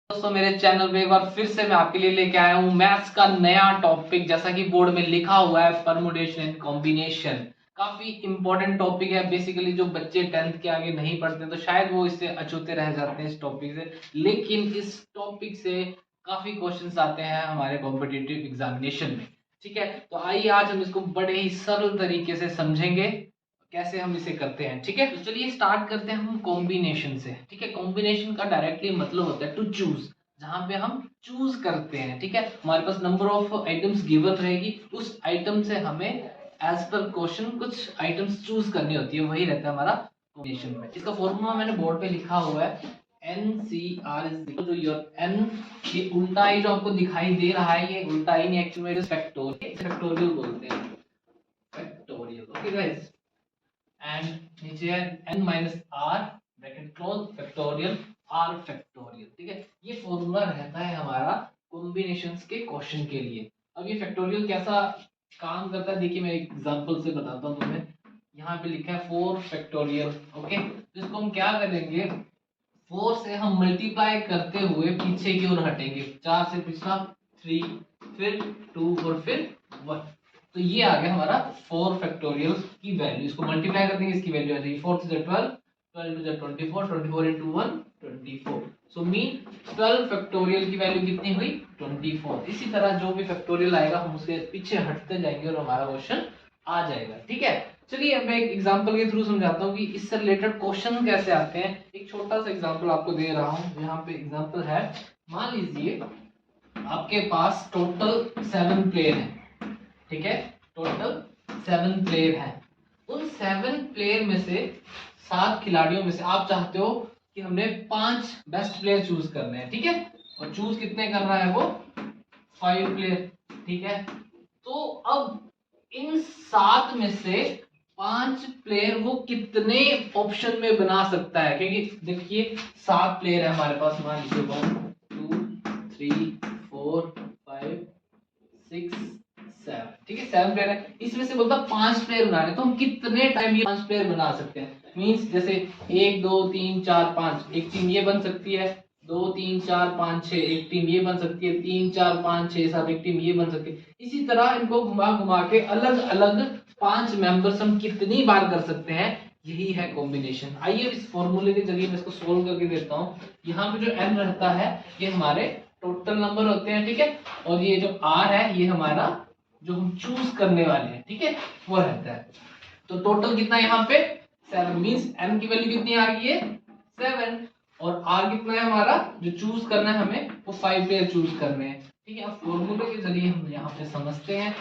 दोस्तों मेरे चैनल पे एक बार फिर से मैं आपके लिए लेके आया हूँ मैथ्स का नया टॉपिक। जैसा कि बोर्ड में लिखा हुआ है परमुटेशन एंड कॉम्बिनेशन। काफी इंपॉर्टेंट टॉपिक है। बेसिकली जो बच्चे 10th के आगे नहीं पढ़ते तो शायद वो इससे अछूते रह जाते हैं इस टॉपिक से, लेकिन इस टॉपिक से काफी क्वेश्चंस आते हैं हमारे कॉम्पिटिटिव एग्जामिनेशन में। ठीक है, तो आइए आज हम इसको बड़े ही सरल तरीके से समझेंगे कैसे हम इसे करते हैं। ठीक है, तो चलिए स्टार्ट करते हैं हम कॉम्बिनेशन से। ठीक है, कॉम्बिनेशन का डायरेक्टली मतलब होता है टू चूज, जहां पे हम चूज करते हैं। ठीक है, हमारे पास नंबर ऑफ आइटम्स गिवन रहेगी, उस आइटम से हमें एज पर क्वेश्चन कुछ आइटम्स चूज करनी होती है, वही रहता है हमारा कॉम्बिनेशन में। इसका फॉर्मूला मैंने बोर्ड पे लिखा हुआ है, NCR is equal to your N। ये उल्टा ही जो आपको दिखाई दे रहा है, ये उल्टा ही नहीं, एक्चुअली में फैक्टोरियल बोलते हैं, फैक्टोरियल। ओके गाइस, एंड नीचे है n minus r bracket close factorial r factorial. ठीक है, ये फॉर्मूला रहता है हमारा कॉम्बिनेशंस के क्वेश्चन के लिए। अब ये फैक्टोरियल कैसा काम करता है देखिए, मैं एक एग्जांपल से बताता हूँ तुम्हें। यहाँ पे लिखा है 4 फैक्टोरियल। ओके, तो इसको हम क्या करेंगे, 4 से हम मल्टीप्लाई करते हुए पीछे की ओर हटेंगे। 4 से पिछला 3, फिर 2 और फिर 1। तो ये आ गया हमारा 4 फैक्टोरियल की वैल्यू। इसको मल्टीप्लाई कर देंगे, इसकी वैल्यू आ जाएगी 4 से 12, 12 to 24, 24 into 1 24। So mean 12 factorial की वैल्यू कितनी हुई, 24। इसी तरह जो भी फैक्टोरियल आएगा हम उसके पीछे हटते जाएंगे और हमारा क्वेश्चन आ जाएगा। ठीक है, चलिए अब मैं एक एग्जांपल के थ्रू समझाता हूँ कि इससे रिलेटेड क्वेश्चन कैसे आते हैं। एक छोटा सा एग्जांपल आपको दे रहा हूँ। यहाँ पे एग्जांपल है, मान लीजिए आपके पास टोटल 7 प्लेयर हैं। ठीक है, टोटल 7 प्लेयर हैं। उन 7 प्लेयर में से 7 खिलाड़ियों में से आप चाहते हो कि हमने 5 बेस्ट प्लेयर चूज करने हैं। ठीक है, और चूज कितने कर रहा है वो, 5 प्लेयर। ठीक है, तो अब इन 7 में से 5 प्लेयर वो कितने ऑप्शन में बना सकता है, क्योंकि देखिए 7 प्लेयर है हमारे पास। मान लीजिए 1 2 3 4 5 6 7। ठीक है, 7 प्लेयर है, इसमें से बोलता 5 प्लेयर बनाने, तो हम कितने टाइम ये 5 प्लेयर बना सकते हैं। मींस जैसे 1 2 3 4 5 एक टीम ये बन सकती है, 2 3 4 5 6 एक टीम ये बन सकती है, 3 4 5 6 7 एक टीम ये बन सकती है। इसी तरह इनको घुमा घुमा के अलग अलग 5 मेंबर्स हम कितनी बार कर सकते हैं, यही है कॉम्बिनेशन। आइए इस फॉर्मूले के जरिए मैं इसको सोल्व करके देता हूँ। यहाँ पे जो n रहता है ये हमारे टोटल नंबर होते हैं। ठीक है, और ये जो r है ये हमारा जो हम चूज करने वाले हैं, ठीक है, वो रहता है। तो टोटल कितना है यहाँ पे 7, मींस n की वैल्यू कितनी आ गई है 7, और r कितना है हमारा जो चूज करना है हमें, वो 5 पेयर चूज करने हैं। ठीक है, अब फॉर्मूले के जरिए हम यहाँ पे समझते हैं।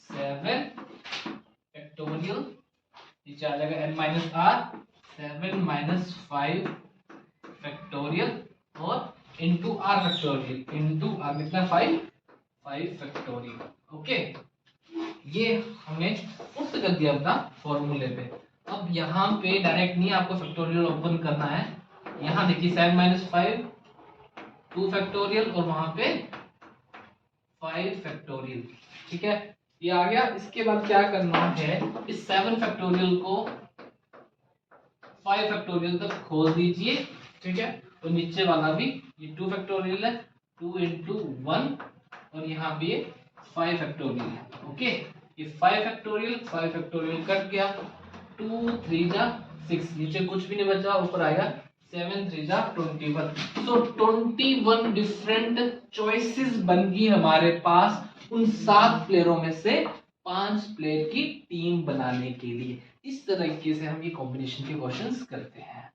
7 फैक्टोरियल, नीचे आ जाएगा n minus R, 7 minus 5 factorial और into are factorial, into R कितना 5 फैक्टोरियल। ओके, ये हमने पुट कर दिया अपना फॉर्मूले पे। अब यहाँ पे डायरेक्ट नहीं आपको फैक्टोरियल ओपन करना है। यहाँ देखिए 7 माइनस 5 2 फैक्टोरियल और वहां पे 5 फैक्टोरियल। ठीक है, ये आ गया। इसके बाद क्या करना है, इस 7 फैक्टोरियल को 5 फैक्टोरियल तक खोल दीजिए। ठीक है, और नीचे वाला भी ये 2 फैक्टोरियल है, 2 into 1, और यहाँ पे ये 5 फैक्टोरियल है। ओके, ये 5 फैक्टोरियल कट गया, 2 3 जा 6, नीचे कुछ भी नहीं बचा, ऊपर आएगा 7 3 जा 21। सो 21 डिफरेंट चॉइसेस बन गई हमारे पास उन 7 प्लेयरों में से 5 प्लेयर की टीम बनाने के लिए। इस तरीके से हम ये कॉम्बिनेशन के क्वेश्चंस करते हैं।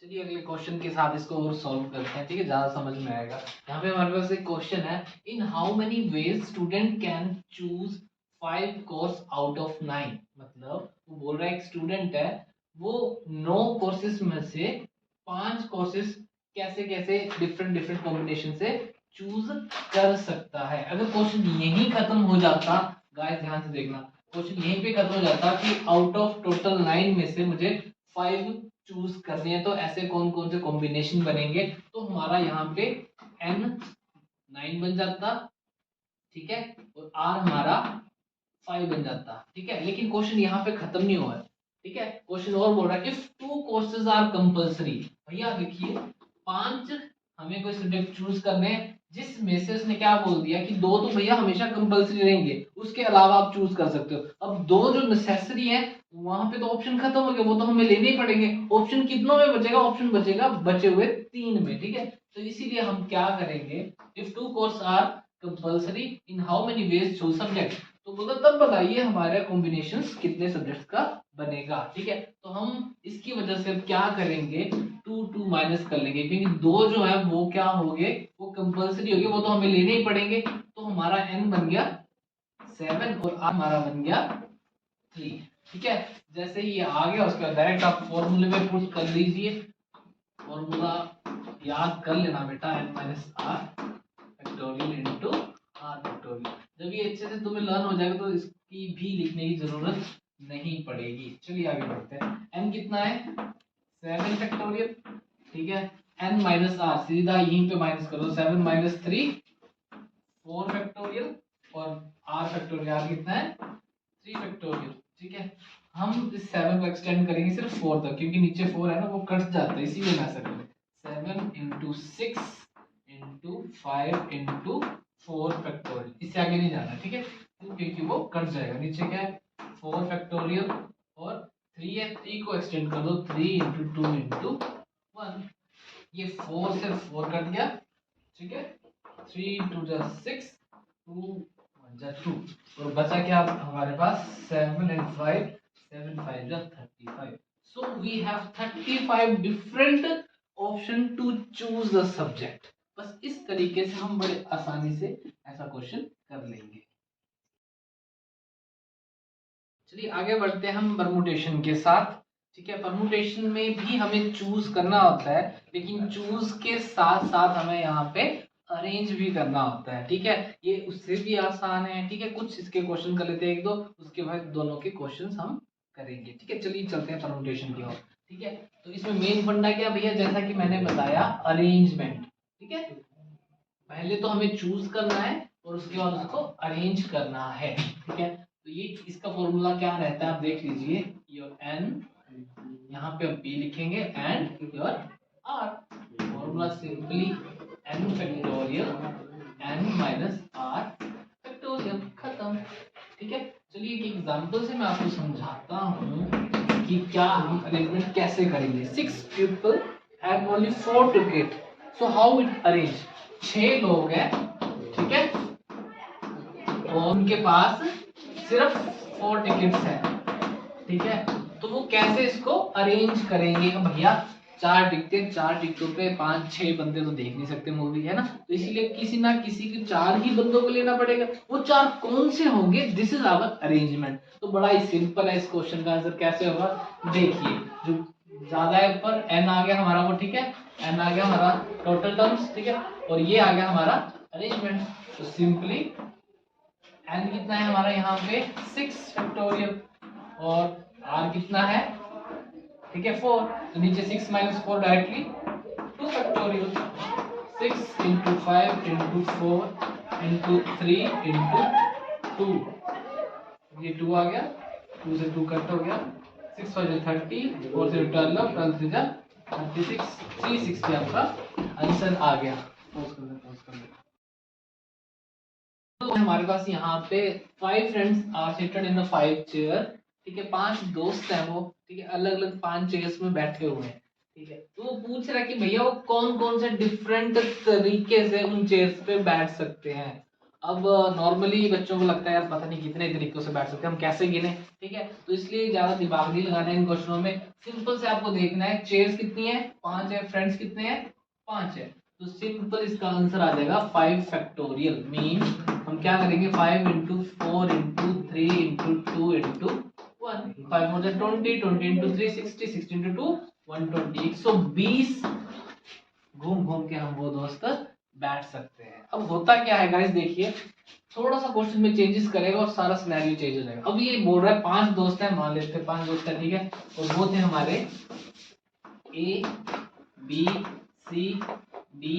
चलिए अगले क्वेश्चन के साथ इसको और सॉल्व करते हैं। ठीक है, ज्यादा समझ में आएगा। यहाँ पे हमारे पास एक क्वेश्चन है, इन how many veg student can choose 5 course out of 9। मतलब वो बोल रहा है एक स्टूडेंट है, वो 9 कोर्सेज में से 5 कोर्सेज कैसे कैसे डिफरेंट डिफरेंट कॉम्बिनेशन से चूज कर सकता है। अगर क्वेश्चन यही खत्म हो जाता, गाइस ध्यान से देखना, क्वेश्चन यहीं पे खत्म हो जाता कि आउट ऑफ टोटल 9 में से मुझे 5 चूज करने हैं, तो ऐसे कौन कौन से कॉम्बिनेशन बनेंगे, तो हमारा यहाँ पे n 9 बन जाता। ठीक है, और r हमारा 5 बन जाता। ठीक है, लेकिन क्वेश्चन यहाँ पे खत्म नहीं हुआ है। ठीक है, क्वेश्चन और बोल रहा है इफ 2 कोर्सेज आर कंपलसरी। भैया देखिए 5 हमें कोई सब्जेक्ट चूज करने हैं जिसमें से उसने क्या बोल दिया कि दो तो भैया हमेशा कंपलसरी रहेंगे, उसके अलावा आप चूज कर सकते हो। अब दो जो नेसेसरी है वहां पे तो ऑप्शन खत्म हो गया, वो तो हमें लेने ही पड़ेंगे। ऑप्शन कितनों में बचेगा? ऑप्शन बचेगा बचे हुए 3 में, ठीक है। तो इसीलिए हम क्या करेंगे, if two course are compulsory in how many ways choose subject, तो बोला तब बताइए हमारा कॉम्बिनेशंस कितने सब्जेक्ट्स का बनेगा, ठीक है। तो हम इसकी वजह से अब क्या करेंगे, 2 माइनस कर लेंगे, क्योंकि दो जो है वो क्या हो गए, वो कंपलसरी हो गए, वो तो हमें लेने ही पड़ेंगे। तो हमारा n बन गया 7 और r हमारा बन गया 3, ठीक है। जैसे ही ये आ गया उसके बाद डायरेक्ट आप फॉर्मूले में पुट कर लीजिए। फॉर्मूला याद कर लेना बेटा, n minus r factorial into are factorial. जब ये अच्छे से तुम्हें लर्न हो जाएगा तो इसकी भी लिखने की जरूरत नहीं पड़ेगी। चलिए आगे बढ़ते हैं। n कितना है? 7 फैक्टोरियल, ठीक है। n माइनस आर सीधा यहीं पे माइनस करो, 7 माइनस 3 4 फैक्टोरियल, और r फैक्टोरियल r कितना है? 3 फैक्टोरियल, ठीक है। हम इस 7 को एक्सटेंड करेंगे सिर्फ 4 तक, क्योंकि नीचे 4 है ना, वो कट जाता है, इसीलिए मैं ऐसा करें 7 इंटू 6 इंटू 5 इंटू 4 फैक्टोरियल, इससे आगे नहीं जाना, ठीक है, क्योंकि वो कट जाएगा। नीचे क्या है? 4 फैक्टोरियल और 3 है, 3 को एक्सटेंड कर दो, 3 इंटू 2 इंटू 1, ये 4 से 4 कट गया, ठीक है। 3 2 जा 6, 2 1 जा 2, और बचा क्या हमारे पास? 7 एंड 5, 7 5 जा 35। So we have 35 different option to choose the subject। बस इस तरीके से हम बड़े आसानी से ऐसा क्वेश्चन कर लेंगे। चलिए आगे बढ़ते हैं हम परमुटेशन के साथ, ठीक है। परमुटेशन में भी हमें चूज करना होता है, लेकिन चूज के साथ साथ हमें यहाँ पे अरेंज भी करना होता है, ठीक है। ये उससे भी आसान है, ठीक है। कुछ इसके क्वेश्चन कर लेते हैं एक दो, उसके बाद दोनों के क्वेश्चंस हम करेंगे, ठीक है। चलिए चलते हैं परमुटेशन की ओर, ठीक है। तो इसमें मेन फंडा क्या भैया, जैसा कि मैंने बताया, अरेंजमेंट, ठीक है। पहले तो हमें चूज करना है और उसके बाद उसको अरेंज करना है, ठीक है। तो ये इसका फॉर्मूला क्या रहता है आप देख लीजिए, योर n, यहाँ पे हम p लिखेंगे, and your r। Formula simply n factorial n minus r factorial, खत्म, ठीक है। चलिए एक एग्जांपल से मैं आपको समझाता हूँ कि क्या हम अरेंजमेंट कैसे करेंगे। 6 people have only 4 tickets, so how it arrange? 6 लोग हैं, ठीक है, और उनके पास सिर्फ 4 टिकट्स हैं, ठीक है। तो वो कैसे इसको अरेंज करेंगे भैया? 4 टिकटें, 4 टिकटों पे 5-6 बंदे तो देख नहीं सकते मूवी, है ना। तो इसीलिए किसी ना किसी के 4 ही बंदों को लेना पड़ेगा। वो 4 कौन से होंगे? This is our arrangement. तो बड़ा ही सिंपल है, इस क्वेश्चन का आंसर कैसे होगा देखिए। जो ज्यादा है ऊपर n आ गया हमारा, वो ठीक है, n आ गया हमारा टोटल टर्म्स, ठीक है, और ये आ गया हमारा अरेंजमेंट। तो सिंपली n कितना है हमारा यहाँ पे? 6 फैक्टोरियल, और r कितना है? ठीक है 4, तो नीचे 6 minus 4 directly 2 factorial, 6 into 5 into 4 into 3 into 2, ये 2 आ गया, 2 से 2 कट हो गया, 6 5 30, 4 से 12, 12 से 36, 360 आपका आंसर आ गया। पॉज कर ले। तो हमारे पास यहाँ पे 5 friends are seated in 5 chair, ठीक है। 5 दोस्त हैं वो, ठीक है, अलग अलग 5 चेयर्स में बैठे हुए हैं, ठीक है। तो वो पूछ रहा है कि भैया वो कौन कौन से डिफरेंट तरीके से उन चेयर्स पे बैठ सकते हैं। अब नॉर्मली बच्चों को लगता है यार पता नहीं कितने तरीकों से बैठ सकते हैं, हम कैसे गिने, ठीक है। तो इसलिए ज्यादा दिमाग नहीं लगाना है इन क्वेश्चनों में। सिंपल से आपको देखना है चेयर्स कितनी है, 5 है, फ्रेंड्स कितने हैं, 5 है। तो सिंपल इसका आंसर आ जाएगा 5 फैक्टोरियल। मीन हम क्या करेंगे, 5 into 4 into 3 into 2 into 1, 5 more than 20, 20 into 3 60, 60 into 2 120, 120 घूम घूम के हम वो दोस्त बैठ सकते हैं। अब होता क्या है गाइस, देखिए थोड़ा सा क्वेश्चन में चेंजेस करेगा और सारा सिनेरियो चेंज हो जाएगा। अब ये बोल रहा है 5 दोस्त हैं, मान लेते हैं 5 दोस्त हैं, ठीक है, और वो थे हमारे A B C D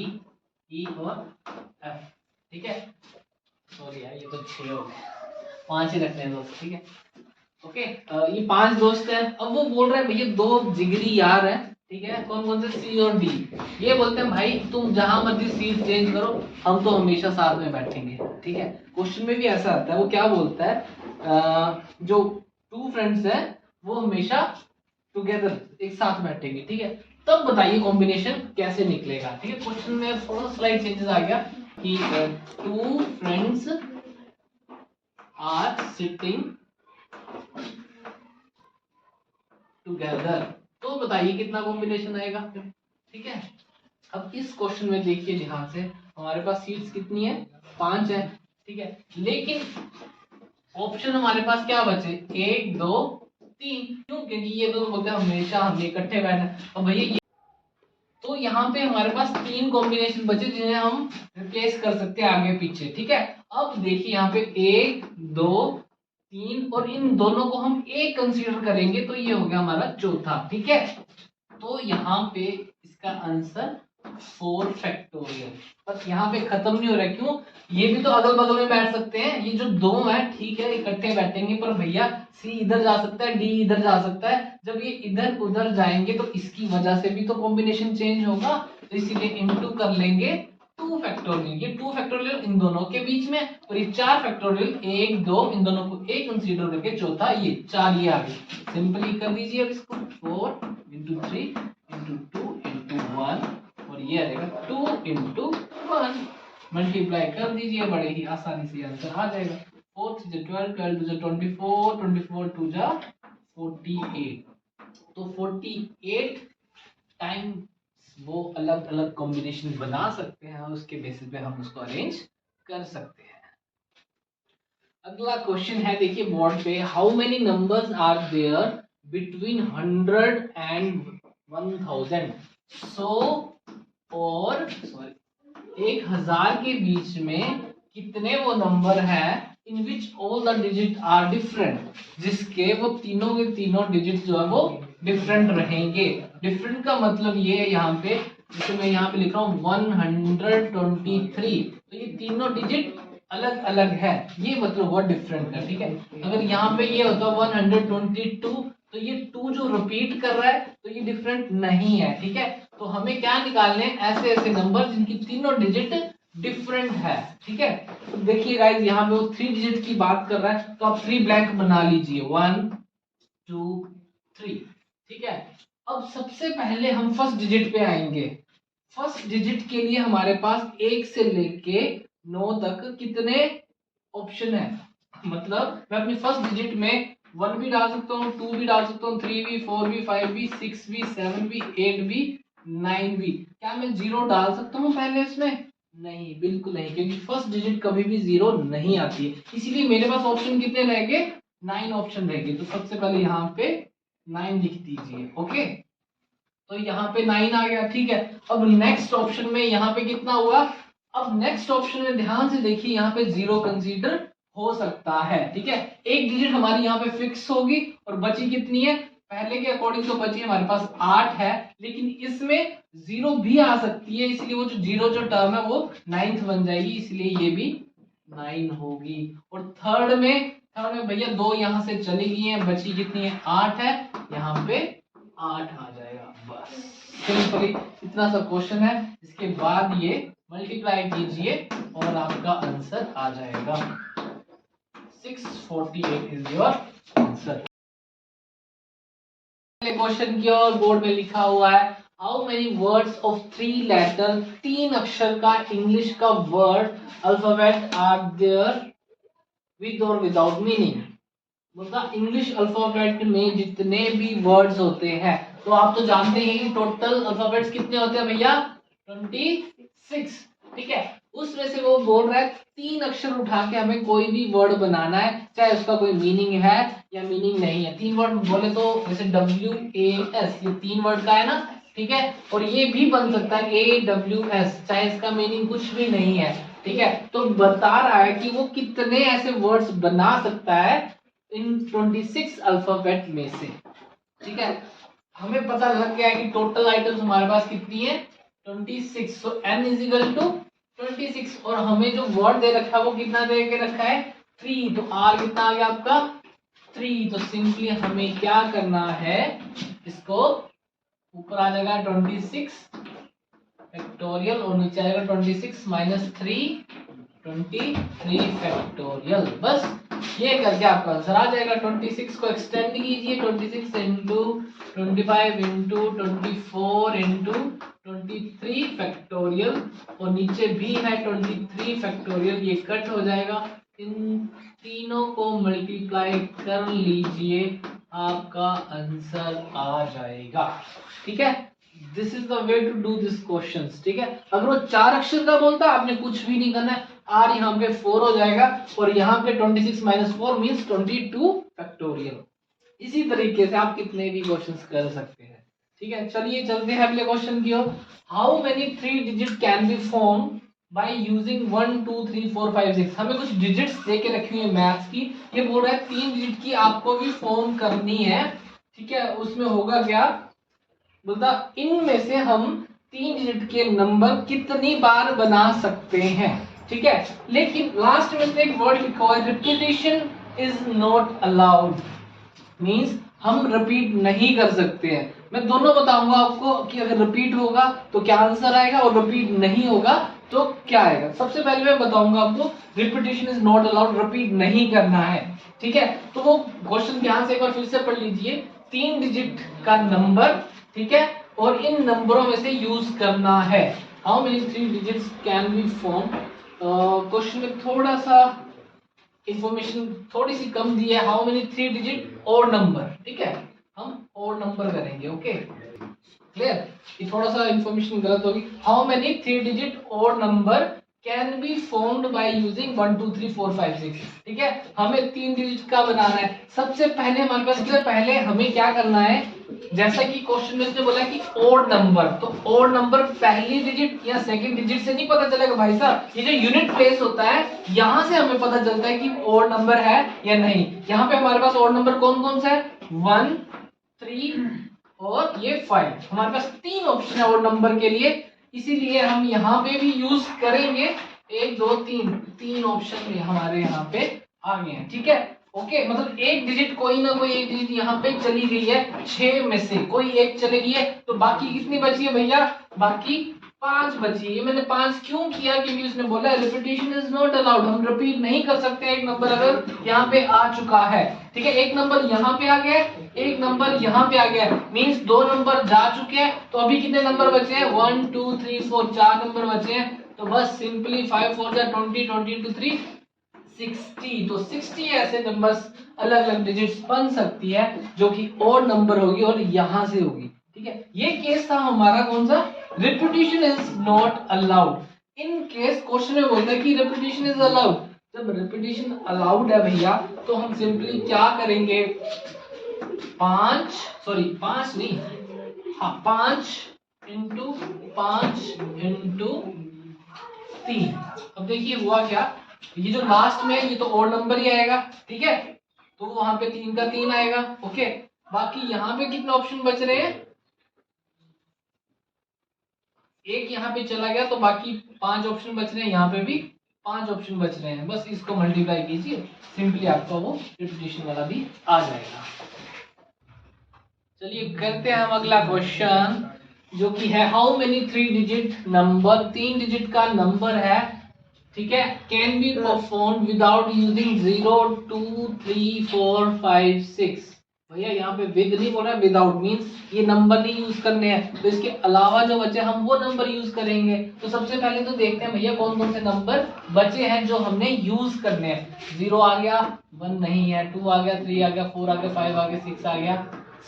E और एफ, ठीक है। सॉरी यार ये तो 6 हो गए, 5 ही रखते हैं दोस्त, ठीक है। ओके, ये 5 दोस्त हैं। अब वो बोल रहे हैं भैया 2 जिगरी यार हैं, ठीक है, कौन कौन से, सी और डी। ये बोलते हैं भाई तुम जहां मर्जी सीट चेंज करो, हम तो हमेशा साथ में बैठेंगे। ठीक है, क्वेश्चन में भी ऐसा आता है, वो क्या बोलता है, जो टू फ्रेंड्स हैं वो हमेशा टुगेदर एक साथ बैठेंगे। ठीक है, तब बताइए कॉम्बिनेशन कैसे निकलेगा। ठीक है, क्वेश्चन में थोड़ा स्लाइड चेंजेस आ गया कि two friends are sitting together, तो बताइए कितना कॉम्बिनेशन आएगा। ठीक है, अब इस क्वेश्चन में देखिए ध्यान से, हमारे पास सीट्स कितनी है, 5 है। ठीक है, लेकिन ऑप्शन हमारे पास क्या बचे, 1 2 3, क्यों, क्योंकि ये तो बोलते हैं हमेशा हमने इकट्ठे बैठना। अब भैया ये तो यहाँ पे हमारे पास 3 कॉम्बिनेशन बचे जिन्हें हम रिप्लेस कर सकते हैं आगे पीछे। ठीक है, अब देखिए यहाँ पे 1 2 3 और इन दोनों को हम एक कंसीडर करेंगे तो ये हो गया हमारा चौथा। ठीक है, तो यहाँ पे इसका आंसर 4 फैक्टोरियल। बस यहाँ पे खत्म नहीं हो रहा है, क्यों, ये भी तो अगल बगल में बैठ सकते हैं, ये जो दो है ठीक है इकट्ठे बैठेंगे, पर भैया सी इधर जा सकता है, डी इधर जा सकता है, जब ये इधर उधर जाएंगे तो इसकी वजह से भी तो कॉम्बिनेशन चेंज होगा, तो इसीलिए इनटू कर लेंगे 2 फैक्टोरियल। ये 2 फैक्टोरियल इन दोनों के बीच में, और ये 4 फैक्टोरियल 1 2 इन दोनों को एक कंसीडर करके चौथा ये 4 ये आ गए। सिंपली कर दीजिए अब इसको, 4 इंटू 3 इंटू 2 इंटू 1, और ये आ जाएगा 2 इंटू 1, मल्टीप्लाई कर दीजिए, बड़े ही आसानी से आंसर आ जाएगा। 4 3 12, 12 2 24, 24 2 48, तो 48 टाइम वो अलग अलग कॉम्बिनेशन बना सकते हैं, और उसके बेसिस पे हम उसको अरेंज कर सकते हैं। अगला क्वेश्चन है, देखिए बोर्ड पे, how many numbers are there between 100 and 1000। 100 और 1000 के बीच में कितने वो नंबर है in which all the digit are different, जिसके वो तीनों के तीनों डिजिट जो है वो डिफरेंट रहेंगे। डिफरेंट का मतलब ये है, यहाँ पे जैसे मैं यहाँ पे लिख रहा हूँ 123, तो ये तीनों डिजिट अलग अलग है, ये मतलब हुआ डिफरेंट है। ठीक है, अगर यहाँ पे ये होता 122, तो ये 2 जो रिपीट कर रहा है तो ये डिफरेंट नहीं है। ठीक है, तो हमें क्या निकालने हैं, ऐसे ऐसे नंबर जिनकी तीनों डिजिट डिफरेंट है। ठीक है, तो देखिए गाइस यहाँ पे वो 3 डिजिट की बात कर रहा है, तो आप 3 ब्लैंक बना लीजिए, 1 2 3। ठीक है, अब सबसे पहले हम फर्स्ट डिजिट पे आएंगे। फर्स्ट डिजिट के लिए हमारे पास 1 से लेके 9 तक कितने ऑप्शन है, मतलब मैं अपनी फर्स्ट डिजिट में 1 भी डाल सकता हूँ, 2 भी डाल सकता हूँ, 3 भी, 4 भी, 5 भी, 6 भी, 7 भी, 8 भी, 9 भी। क्या मैं 0 डाल सकता हूँ पहले इसमें, नहीं, बिल्कुल नहीं, क्योंकि फर्स्ट डिजिट कभी भी 0 नहीं आती है। इसीलिए मेरे पास ऑप्शन कितने रह गए, 9 ऑप्शन रह गए। तो सबसे पहले यहाँ पे 9 लिख दीजिए। ओके, तो यहाँ पे 9 आ गया। ठीक है, अब नेक्स्ट ऑप्शन में यहाँ पे कितना हुआ, अब नेक्स्ट ऑप्शन में ध्यान से देखिए, यहाँ पे 0 कंसीडर हो सकता है। ठीक है, एक डिजिट हमारी यहाँ पे फिक्स होगी, और बची कितनी है, पहले के अकॉर्डिंग तो बची हमारे पास 8 है, लेकिन इसमें 0 भी आ सकती है, इसलिए वो जो 0 जो टर्म है वो 9th बन जाएगी, इसलिए ये भी 9 होगी। और थर्ड में भैया 2 यहाँ से चली गई है, बची कितनी है, 8 है, यहाँ पे 8 आ जाएगा। बस सिंपली इतना सा क्वेश्चन है, इसके बाद ये मल्टीप्लाई कीजिए और आपका आंसर आ जाएगा। 648 इज योर आंसर। क्वेश्चन की और बोर्ड में लिखा हुआ है, how many words of 3 letter, 3 अक्षर का इंग्लिश का word alphabet are there with और विदाउट मीनिंग। मतलब इंग्लिश अल्फाबेट में जितने भी वर्ड्स होते हैं, तो आप तो जानते हैं कि टोटल अल्फाबेट्स कितने होते हैं भैया, 26। ठीक है, उसमें से वो बोल रहा है 3 अक्षर उठा के हमें कोई भी वर्ड बनाना है, चाहे उसका कोई मीनिंग है या मीनिंग नहीं है। 3 वर्ड बोले तो जैसे WAS, ये 3 वर्ड का है ना। ठीक है, और ये भी बन सकता है AWS, चाहे इसका मीनिंग कुछ भी नहीं है। ठीक है, तो बता रहा है कि वो कितने ऐसे वर्ड्स बना सकता है इन 26 अल्फाबेट में से। ठीक है, हमें पता लग गया है कि टोटल आइटम्स हमारे पास कितनी है, 26। सो n इज इक्वल टू 26, और हमें जो वर्ड दे रखा है वो कितना दे के रखा है, 3, तो r कितना आ गया आपका 3। तो सिंपली हमें क्या करना है, इसको ऊपर आ जाएगा 26 फैक्टोरियल और नीचे आएगा 26 माइनस 3 23 फैक्टोरियल। बस ये करके आपका आंसर आ जाएगा। 26 को एक्सटेंड कीजिए, 26 इंटू 25 इंटू 24 इंटू 23 फैक्टोरियल और नीचे भी है 23 फैक्टोरियल, ये कट हो जाएगा। इन तीनों को मल्टीप्लाई कर लीजिए, आपका आंसर आ जाएगा। ठीक है, this is the way to do this question. ठीक है, अगर वो 4 अक्षर का बोलता आपने कुछ भी नहीं करना है, आर यहाँ पे 4 हो जाएगा और यहाँ पे 26 माइनस 4 मीन्स 22 फैक्टोरियल। इसी तरीके से आप कितने भी क्वेश्चंस कर सकते हैं। ठीक है, चलिए चलते हैं अगले क्वेश्चन की ओर। How many 3 digit can be form by using 1 2 3 4 5 6। हमें कुछ डिजिट्स देके रखी हुई है मैथ्स की, ये बोल रहा है 3 डिजिट की आपको भी फॉर्म करनी है। ठीक है, उसमें होगा क्या, बोलता इनमें से हम 3 डिजिट के नंबर कितनी बार बना सकते हैं। ठीक है, लेकिन लास्ट में एक वर्ड लिखा हुआ है repetition is not allowed, means हम रिपीट नहीं कर सकते हैं। मैं दोनों बताऊंगा आपको कि अगर रिपीट होगा तो क्या आंसर आएगा और रिपीट नहीं होगा तो क्या आएगा। सबसे पहले मैं बताऊंगा आपको repetition is not allowed, repeat नहीं करना है। ठीक है, तो वो क्वेश्चन ध्यान से एक बार फिर से पढ़ लीजिए। 3 डिजिट का नंबर, ठीक है, और इन नंबरों में से यूज करना है। How many 3 digits can be form. Question में थोड़ा सा इंफॉर्मेशन थोड़ी सी कम दी है। हाउ मेनी 3 डिजिट और नंबर, ठीक है, हम और नंबर करेंगे। ओके क्लियर, ये थोड़ा सा इंफॉर्मेशन गलत होगी। हाउ मेनी 3 डिजिट और number can be formed by using 1 2 3 4 5 6। ठीक है, हमें 3 डिजिट का बनाना है। सबसे पहले हमारे पास, सबसे पहले हमें क्या करना है, जैसा कि क्वेश्चन में इसने बोला कि ओड नंबर, तो ओड नंबर पहली डिजिट या सेकंड डिजिट से नहीं पता चलेगा भाई साहब। ये जो यूनिट प्लेस होता है यहां से हमें पता चलता है कि ओड नंबर है या नहीं। यहाँ पे हमारे पास ओड नंबर कौन कौन सा है, 1 3 और ये 5। हमारे पास 3 ऑप्शन है ओड नंबर के लिए, इसीलिए हम यहाँ पे भी यूज करेंगे 1 2 3, 3 ऑप्शन हमारे यहाँ पे आ गए हैं। ठीक है, ओके, मतलब एक डिजिट, कोई ना कोई एक डिजिट यहाँ पे चली गई है, 6 में से कोई एक चली गई है, तो बाकी कितनी बची है भैया, बाकी 5 बची है। ये मैंने 5 क्यों किया, क्योंकि उसने बोला रिपीटेशन इज नॉट अलाउड, हम रिपीट नहीं कर सकते एक नंबर अगर यहाँ पे आ चुका है। ठीक है, एक नंबर यहाँ पे आ गया, एक नंबर यहाँ पे आ गया, मींस 2 नंबर जा चुके हैं, तो अभी कितने नंबर बचे हैं, 1 2 3 4, 4 नंबर बचे हैं। तो बस सिंपली 5 4 जा 20, 20 into 3 60, तो 60 ऐसे नंबर्स अलग अलग डिजिट्स बन सकती है जो कि और नंबर होगी और यहां से होगी। ठीक है, ये केस था हमारा कौन सा, repetition is not allowed. In case question में बोलता है कि रिपीटेशन इज अलाउड, जब रिपीटेशन अलाउड है भैया तो हम सिंपली क्या करेंगे, 5 नहीं, हाँ 5 इंटू 5 इंटू 3। अब देखिए हुआ क्या, ये जो लास्ट में ये तो और नंबर ही आएगा। ठीक है, तो वहां पे 3 का 3 आएगा। ओके, बाकी यहाँ पे कितने ऑप्शन बच रहे हैं, एक यहाँ पे चला गया, तो बाकी 5 ऑप्शन बच रहे हैं, यहाँ पे भी 5 ऑप्शन बच रहे हैं। बस इसको मल्टीप्लाई कीजिए, सिंपली आपका वो रिपीटेशन वाला भी आ जाएगा। चलिए करते हैं हम अगला क्वेश्चन, जो कि है how many 3 digit number, 3 digit का नंबर है, ठीक है, can be perform without using 0 2 3 4 5 6। भैया यहाँ पे विद नहीं बोल रहा है, विदाउट मींस ये नंबर नहीं यूज करने हैं, तो इसके अलावा जो बचे हम वो नंबर यूज करेंगे। तो सबसे पहले तो देखते हैं भैया कौन कौन से नंबर बचे हैं जो हमने यूज करने हैं। 0 आ गया, 1 नहीं है, 2 आ गया, 3 आ गया, 4 आ गया, 5 आ गया, 6 आ गया,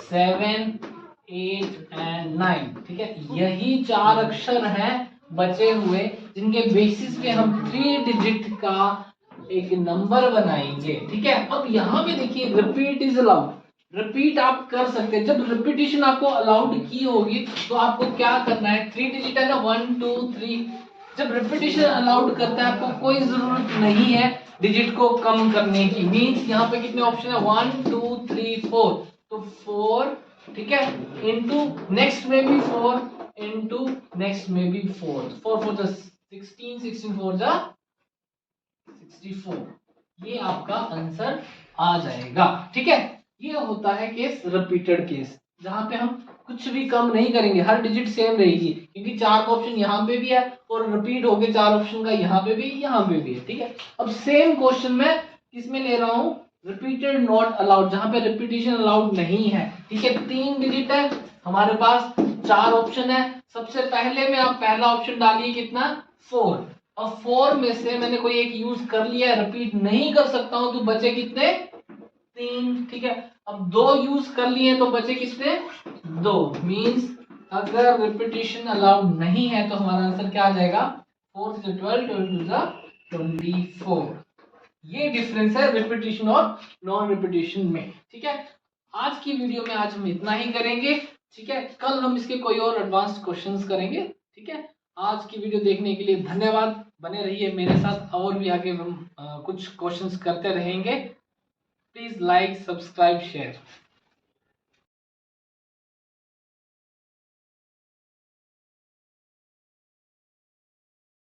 7 8 एंड 9। ठीक है, यही 4 अक्षर हैं बचे हुए जिनके बेसिस पे हम 3 डिजिट का एक नंबर बनाएंगे। ठीक है, अब यहाँ पे देखिए रिपीट इज अलाउड, रिपीट आप कर सकते हैं। जब रिपीटेशन आपको अलाउड की होगी तो आपको क्या करना है, 3 डिजिट है ना, 1 2 3, जब रिपीटेशन अलाउड करता है आपको कोई जरूरत नहीं है डिजिट को कम करने की। मींस यहाँ पे कितने ऑप्शन है, 1 2 3 4, तो 4, ठीक है, इनटू नेक्स्ट में भी 4, इनटू नेक्स्ट में भी 4, 4 4 जा 16, 16 4 जा 64, ये आपका आंसर आ जाएगा। ठीक है, ये होता है केस रिपीटेड केस। जहां पे हम कुछ भी कम नहीं करेंगे, हर डिजिट सेम रहेगी, क्योंकि 4 ऑप्शन यहाँ पे भी है और रिपीट होके 4 ऑप्शन का यहाँ पे भी है, ठीक है। अब सेम क्वेश्चन में किसमें ले रहा हूँ, रिपीटेड नॉट अलाउड, जहां पे रिपीटिशन अलाउड नहीं है, ठीक है। 3 डिजिट है हमारे पास, 4 ऑप्शन है। सबसे पहले में आप पहला ऑप्शन डालिए कितना, 4। अब 4 में से मैंने कोई एक यूज कर लिया, रिपीट नहीं कर सकता हूं, तो बचे कितने, 3, ठीक है। अब 2 यूज कर लिए तो बचे कितने, 2। मींस अगर रिपीटिशन अलाउड नहीं है तो हमारा आंसर क्या आ जाएगा, 4 से 12, 12 टू 24। ये डिफरेंस है रिपीटिशन और नॉन रिपीटिशन में, ठीक है। आज की वीडियो में आज हम इतना ही करेंगे, ठीक है। कल हम इसके कोई और एडवांस क्वेश्चंस करेंगे, ठीक है। आज की वीडियो देखने के लिए धन्यवाद, बने रहिए मेरे साथ, और भी आगे हम कुछ क्वेश्चंस करते रहेंगे। Please like, subscribe, share.